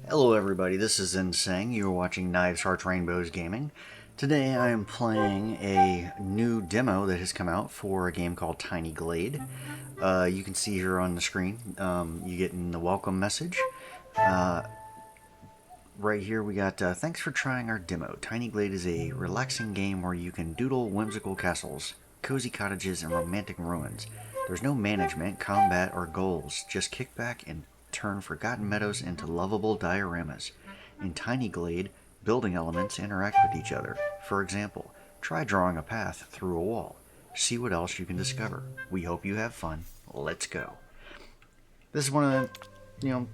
Hello everybody, this is Insang. You're watching Knives, Hearts, Rainbows Gaming. Today I am playing a new demo that has come out for a game called Tiny Glade. You can see here on the screen, you get in the welcome message. Right here we got, thanks for trying our demo. Tiny Glade is a relaxing game where you can doodle whimsical castles, cozy cottages, and romantic ruins. There's no management, combat, or goals. Just kick back and turn forgotten meadows into lovable dioramas. In Tiny Glade, building elements interact with each other. For example, try drawing a path through a wall. See what else you can discover. We hope you have fun. Let's go. This is one of the,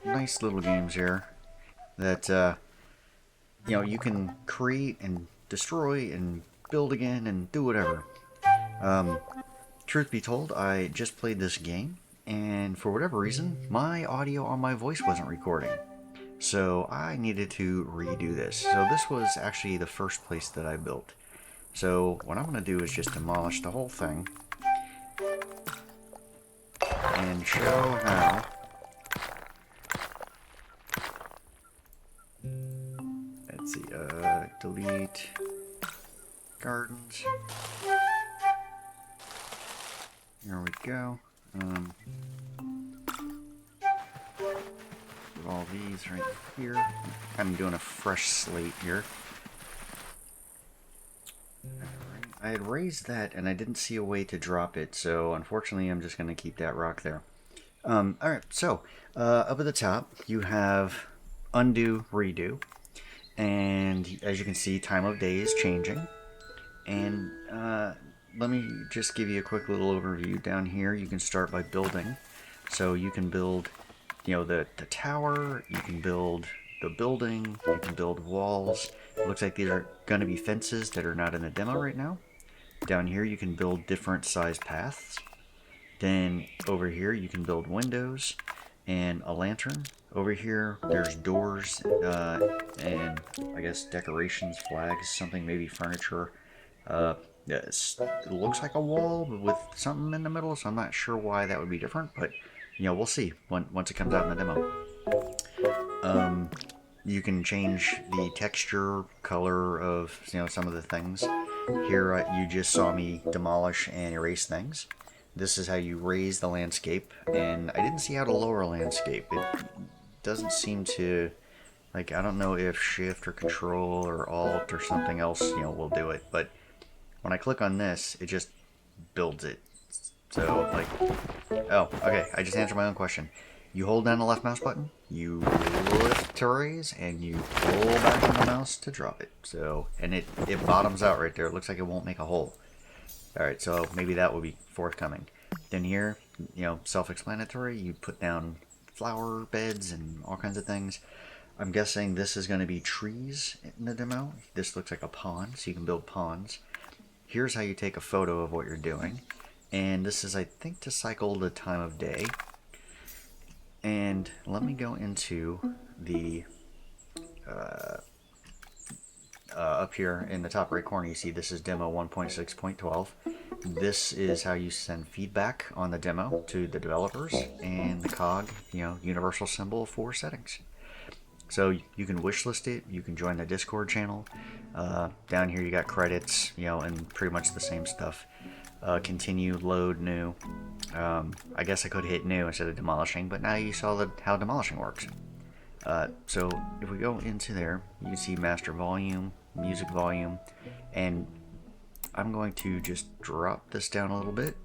nice little games here that you can create and destroy and build again and do whatever. Truth be told, I just played this game, and for whatever reason, my audio on my voice wasn't recording. So I needed to redo this. So this was actually the first place that I built. So what I'm going to do is just demolish the whole thing and show how. Let's see, delete gardens. Here we go. Put all these right here. I'm doing a fresh slate here. Alright, I had raised that and I didn't see a way to drop it, so unfortunately I'm just going to keep that rock there. Alright, so up at the top you have undo, redo. And as you can see, time of day is changing. And let me just give you a quick little overview. Down here you can start by building. So you can build, the tower, you can build the building, you can build walls. It looks like these are going to be fences that are not in the demo right now. Down here you can build different size paths. Then over here you can build windows and a lantern. Over here there's doors and I guess decorations, flags, something, maybe furniture. It looks like a wall with something in the middle, so I'm not sure why that would be different, but we'll see once it comes out in the demo. You can change the texture, color of some of the things. Here you just saw me demolish and erase things. This is how you raise the landscape, and I didn't see how to lower landscape. It doesn't seem to, I don't know if shift or control or alt or something else will do it, but when I click on this, it just builds it. So, oh, okay, I just answered my own question. You hold down the left mouse button, you lift to raise, and you pull back on the mouse to drop it. So, and it bottoms out right there. It looks like it won't make a hole. Alright, so maybe that will be forthcoming. Then here, self-explanatory, you put down flower beds and all kinds of things. I'm guessing this is going to be trees in the demo. This looks like a pond, so you can build ponds. Here's how you take a photo of what you're doing. And this is, I think, to cycle the time of day. And let me go into the up here in the top right corner, you see this is demo 1.6.12. This is how you send feedback on the demo to the developers, and the cog, universal symbol for settings. So you can wishlist it, you can join the Discord channel. Down here you got credits, and pretty much the same stuff. Continue, load, new. I guess I could hit new instead of demolishing, but now you saw how demolishing works. So if we go into there, you can see master volume, music volume, and I'm going to just drop this down a little bit.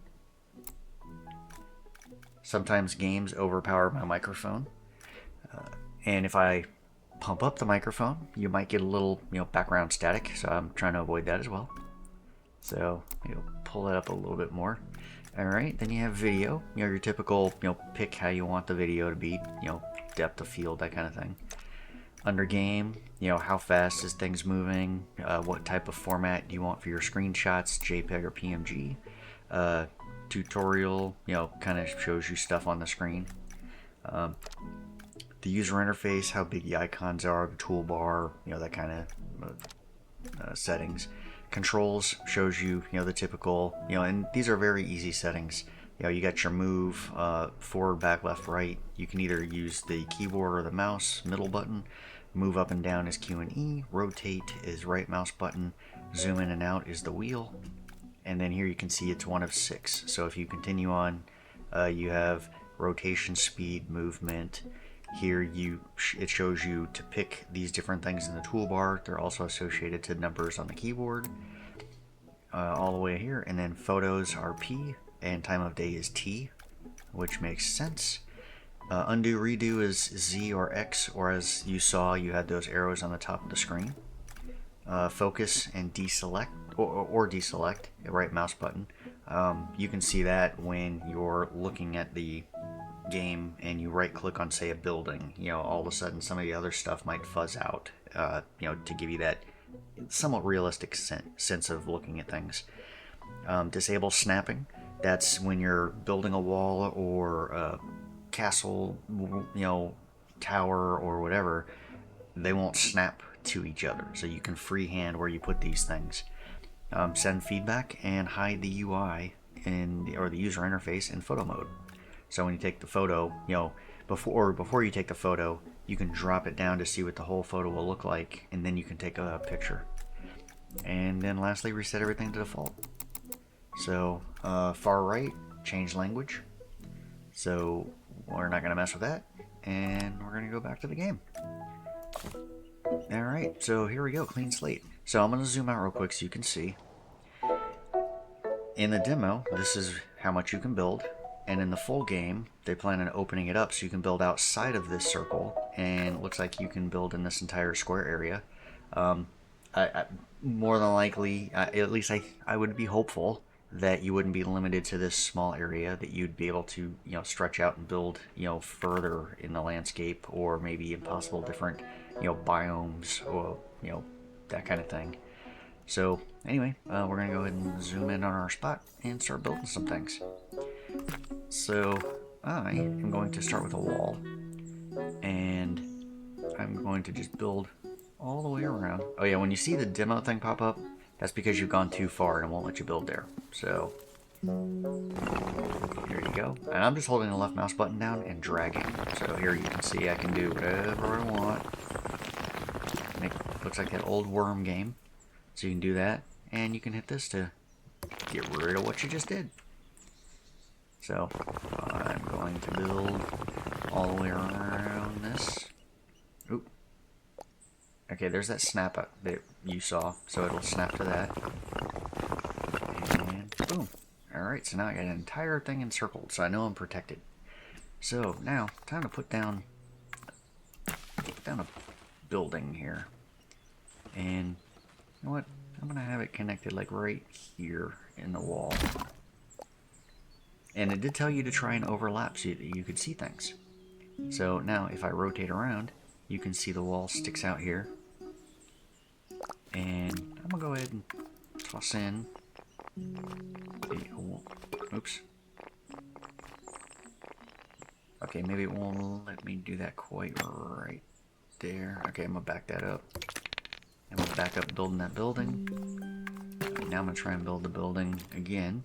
Sometimes games overpower my microphone, and if I pump up the microphone, you might get a little background static, so I'm trying to avoid that as well. So pull it up a little bit more. Alright, then you have video, your typical, pick how you want the video to be, depth of field, that kind of thing. Under game, how fast is things moving, what type of format do you want for your screenshots, JPEG or PNG. Tutorial, kind of shows you stuff on the screen. The user interface, how big the icons are, the toolbar, that kind of settings. Controls shows you, the typical, and these are very easy settings. you got your move, forward, back, left, right. You can either use the keyboard or the mouse, middle button. Move up and down is Q and E. Rotate is right mouse button. Zoom in and out is the wheel. And then here you can see it's one of 6. So if you continue on, you have rotation, speed, movement. Here it shows you to pick these different things in the toolbar. They're also associated to numbers on the keyboard. All the way here. And then photos are P and time of day is T, which makes sense. Undo, redo is Z or X, or as you saw, you had those arrows on the top of the screen. Focus and deselect, or deselect, right mouse button. You can see that when you're looking at the game and you right click on, say, a building, all of a sudden some of the other stuff might fuzz out, to give you that somewhat realistic sense of looking at things. Disable snapping. That's when you're building a wall or a castle, tower or whatever. They won't snap to each other, so you can freehand where you put these things. Send feedback and hide the UI or the user interface in photo mode. So when you take the photo, before you take the photo, you can drop it down to see what the whole photo will look like, and then you can take a picture. And then lastly, reset everything to default. So far right, change language. So we're not going to mess with that, and we're going to go back to the game. Alright, so here we go, clean slate. So I'm going to zoom out real quick so you can see. In the demo, this is how much you can build, and in the full game, they plan on opening it up so you can build outside of this circle, and it looks like you can build in this entire square area. More than likely, at least I would be hopeful that you wouldn't be limited to this small area, that you'd be able to stretch out and build further in the landscape, or maybe impossible different biomes, or that kind of thing. So anyway, we're gonna go ahead and zoom in on our spot and start building some things. So I am going to start with a wall, and I'm going to just build all the way around. Oh yeah, when you see the demo thing pop up, that's because you've gone too far and it won't let you build there. So here you go. And I'm just holding the left mouse button down and dragging. So here you can see I can do whatever I want. And it looks like that old worm game. So you can do that, and you can hit this to get rid of what you just did. So I'm going to build all the way around this. Oop. Okay, there's that snap up that you saw, so it'll snap to that. And boom. Alright, so now I got an entire thing encircled, so I know I'm protected. So now, time to put down a building here. And you know what? I'm going to have it connected like right here in the wall. And it did tell you to try and overlap so that you could see things. So now if I rotate around, you can see the wall sticks out here. And I'm going to go ahead and toss in the... Oops. Okay, maybe it won't let me do that quite right there. Okay, I'm going to back that up. I'm going to back up building that building. Now I'm going to try and build the building again.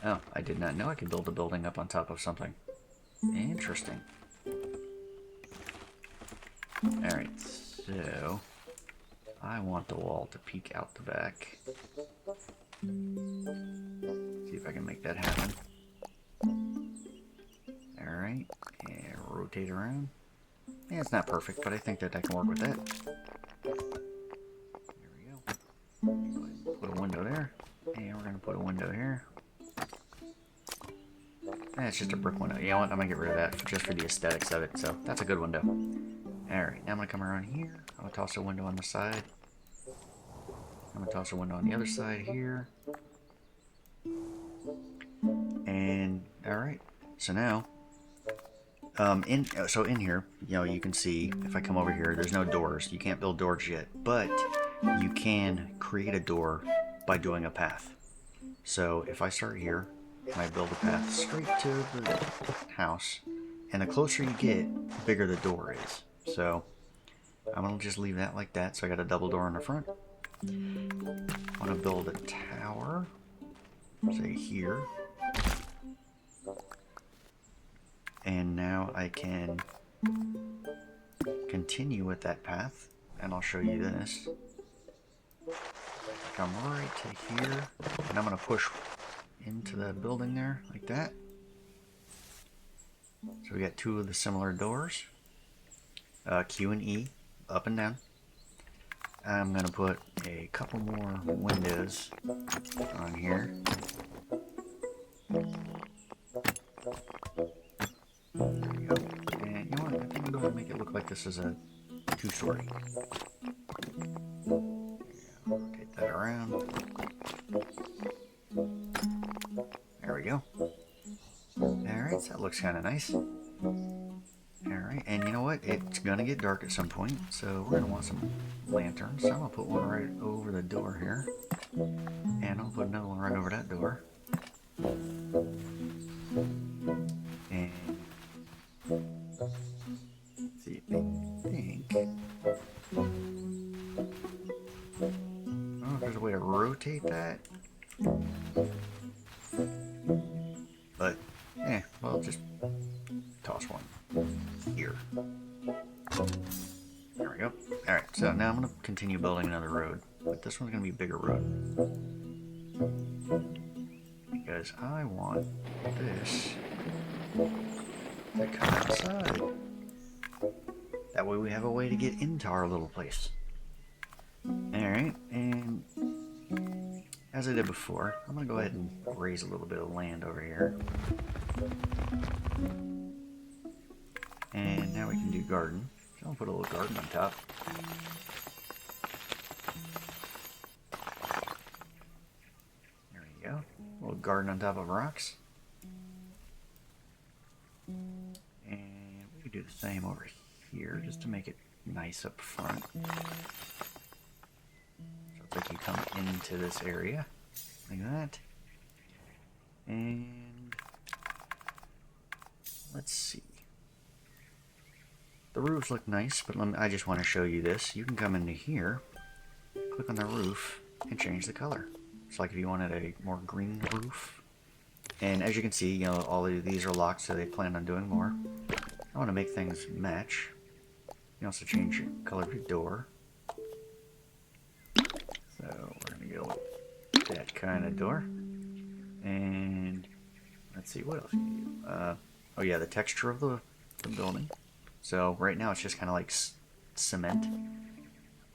Oh, I did not know I could build a building up on top of something. Interesting. Alright, so I want the wall to peek out the back. See if I can make that happen. Alright, and rotate around. Yeah, it's not perfect, but I think that I can work with that. There we go. Go ahead and put a window there. And we're going to put a window here. It's just a brick window. You know what? I'm going to get rid of that just for the aesthetics of it. So that's a good window. Alright, now I'm going to come around here. I'm going to toss a window on the side. I'm going to toss a window on the other side here. And, alright. So now, in here, you can see, if I come over here, there's no doors. You can't build doors yet. But you can create a door by doing a path. So if I start here, and I build a path straight to the house, and the closer you get, the bigger the door is. So I'm going to just leave that like that. So I got a double door in the front. I'm going to build a tower. say here. And now I can continue with that path, and I'll show you this. Come right to here, and I'm going to push into the building there, like that. So we got two of the similar doors, Q and E, up and down. I'm going to put a couple more windows on here. There we go. And you know what? I think I'm going to make it look like this is a two-story. Rotate that around. There we go. Alright, so that looks kind of nice. Alright, and you know what? It's going to get dark at some point, so we're going to want some lanterns. So I'm going to put one right over the door here. And I'll put another one right over that door. And let's see, I think... I don't know if there's a way to rotate that. But, well, just toss one here. There we go. Alright, so now I'm going to continue building another road. But this one's going to be a bigger road. Because I want this to come outside. That way we have a way to get into our little place. Alright, and as I did before, I'm going to go ahead and raise a little bit of land over here. And now we can do garden. So I'll put a little garden on top. There we go. A little garden on top of rocks. And we can do the same over here just to make it nice up front. So it's like you come into this area like that. And let's see. The roofs look nice, but I just want to show you this. You can come into here, click on the roof, and change the color. It's like if you wanted a more green roof. And as you can see, you know, all of these are locked, so they plan on doing more. I want to make things match. You can also change the color of your door. So we're going to go with that kind of door. And let's see, what else can you do? Oh yeah, the texture of the building. So right now it's just kind of like cement.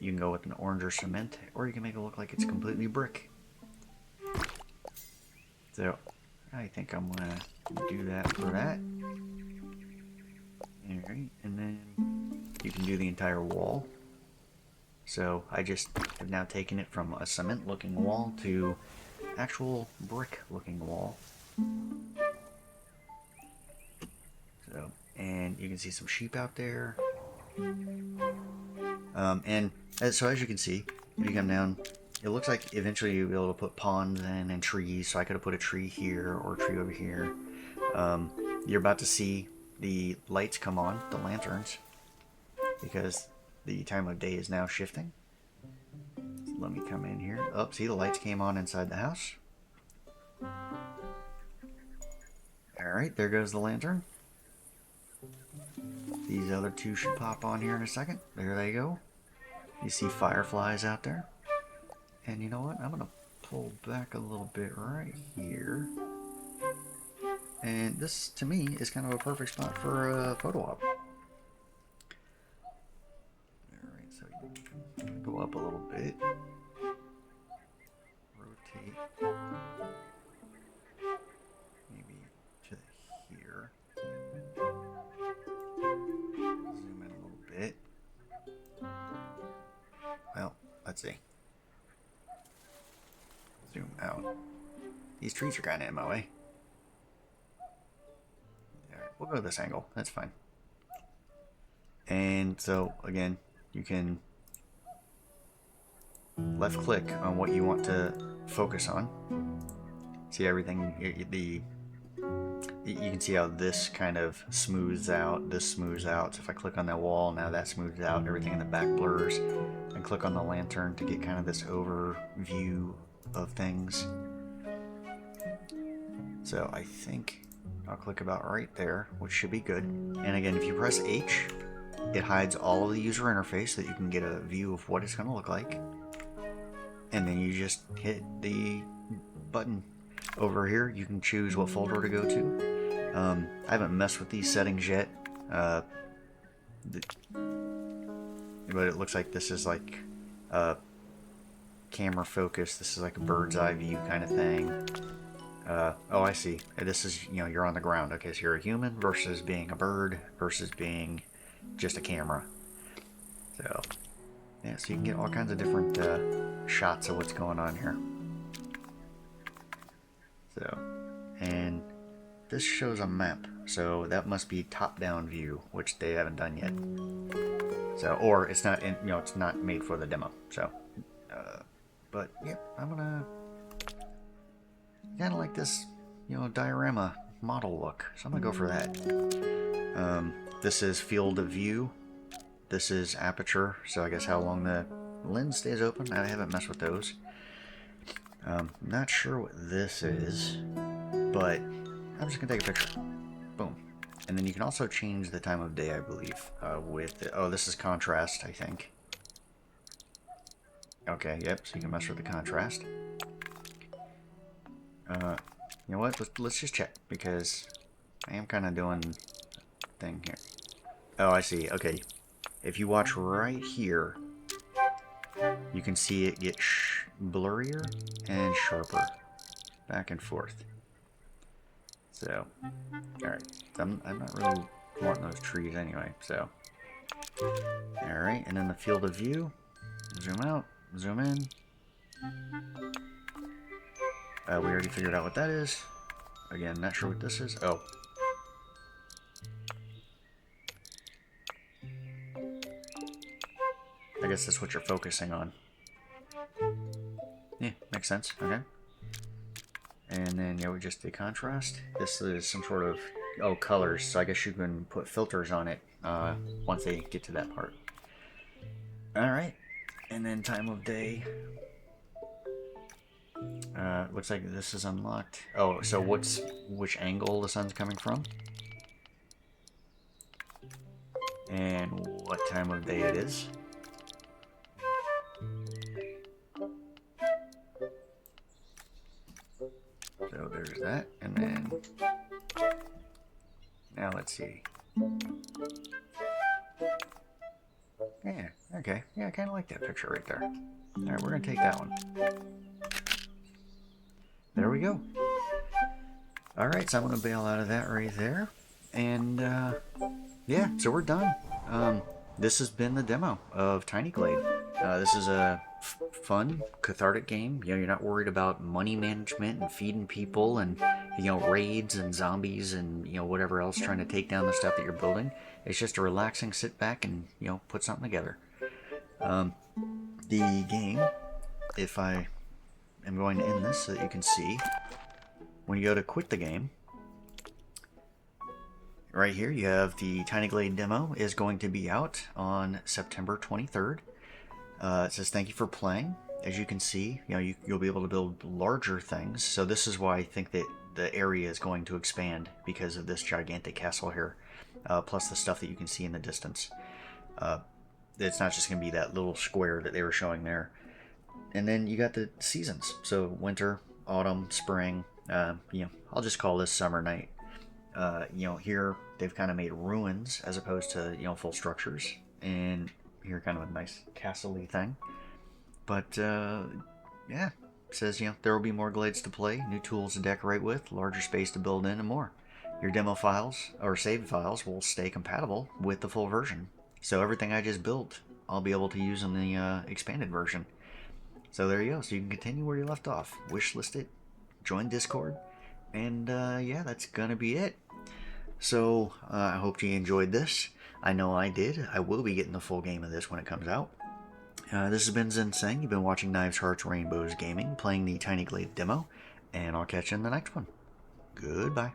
You can go with an orange or cement, or you can make it look like it's completely brick. So I think I'm going to do that for that. Alright, and then you can do the entire wall. So I just have now taken it from a cement looking wall to actual brick looking wall. So, and you can see some sheep out there. So as you can see, if you come down, it looks like eventually you'll be able to put ponds in and trees. So I could have put a tree here or a tree over here. You're about to see the lights come on, the lanterns, because the time of day is now shifting. So let me come in here. Oh, see, the lights came on inside the house. Alright, there goes the lantern. These other two should pop on here in a second. There they go. You see fireflies out there. And you know what? I'm going to pull back a little bit right here. And this, to me, is kind of a perfect spot for a photo op. Alright, so you can go up a little bit. Rotate. Maybe to here. Zoom in a little bit. Well, let's see. Zoom out. These trees are kind of in my way. Alright, we'll go to this angle. That's fine. And so, again, you can left click on what you want to focus on. See everything, you can see how this kind of smooths out, this smooths out. So if I click on that wall, now that smooths out, everything in the back blurs. And click on the lantern to get kind of this overview of things. So I think I'll click about right there, which should be good. And again, if you press H, it hides all of the user interface so that you can get a view of what it's going to look like. And then you just hit the button. Over here, you can choose what folder to go to. I haven't messed with these settings yet, but it looks like this is like camera focus. This is like a bird's eye view kind of thing. Oh, I see. This is, you're on the ground. Okay, so you're a human versus being a bird versus being just a camera. So, yeah, so you can get all kinds of different shots of what's going on here. So, and this shows a map. So that must be top-down view, which they haven't done yet. So, or it's not in, it's not made for the demo. So, but yeah, I'm gonna kind of like this, diorama model look. So I'm gonna go for that. This is field of view. This is aperture. So I guess how long the lens stays open. I haven't messed with those. Not sure what this is, but I'm just gonna take a picture. Boom. And then you can also change the time of day, I believe, with, oh, this is contrast, I think. Okay, yep, so you can mess with the contrast. You know what, let's just check, because I am kind of doing a thing here. Oh, I see, okay. If you watch right here, you can see it get blurrier and sharper, back and forth. So, alright, I'm not really wanting those trees anyway, so. Alright, and then the field of view, zoom out, zoom in. We already figured out what that is. Again, not sure what this is. Oh. I guess that's what you're focusing on. Yeah, makes sense, okay. And then, we just did contrast. This is some sort of, colors. So I guess you can put filters on it once they get to that part. Alright. And then time of day. Looks like this is unlocked. Oh, so which angle the sun's coming from? And what time of day it is. So there's that, and then now let's see. Yeah, okay. Yeah, I kind of like that picture right there. Alright, we're going to take that one. There we go. Alright, so I'm going to bail out of that right there. And, yeah, so we're done. This has been the demo of Tiny Glade. This is a fun, cathartic game. You're not worried about money management and feeding people and, raids and zombies and, whatever else trying to take down the stuff that you're building. It's just a relaxing sit back and, put something together. The game, if I am going to end this so that you can see, when you go to quit the game, right here you have the Tiny Glade demo is going to be out on September 23rd. It says thank you for playing. As you can see, you'll be able to build larger things. So this is why I think that the area is going to expand because of this gigantic castle here, plus the stuff that you can see in the distance. It's not just going to be that little square that they were showing there. And then you got the seasons. So winter, autumn, spring. I'll just call this summer night. Here they've kind of made ruins as opposed to full structures, and here kind of a nice castle-y thing. But yeah, it says there will be more glades to play, new tools to decorate with, larger space to build in, and more. Your demo files or saved files will stay compatible with the full version. So everything I just built, I'll be able to use in the expanded version. So there you go. So you can continue where you left off. Wishlist it, join Discord, and yeah, that's gonna be it. So I hope you enjoyed this. I know I did. I will be getting the full game of this when it comes out. This has been Zen Seng. You've been watching Knives, Hearts, Rainbows Gaming, playing the Tiny Glade demo, and I'll catch you in the next one. Goodbye.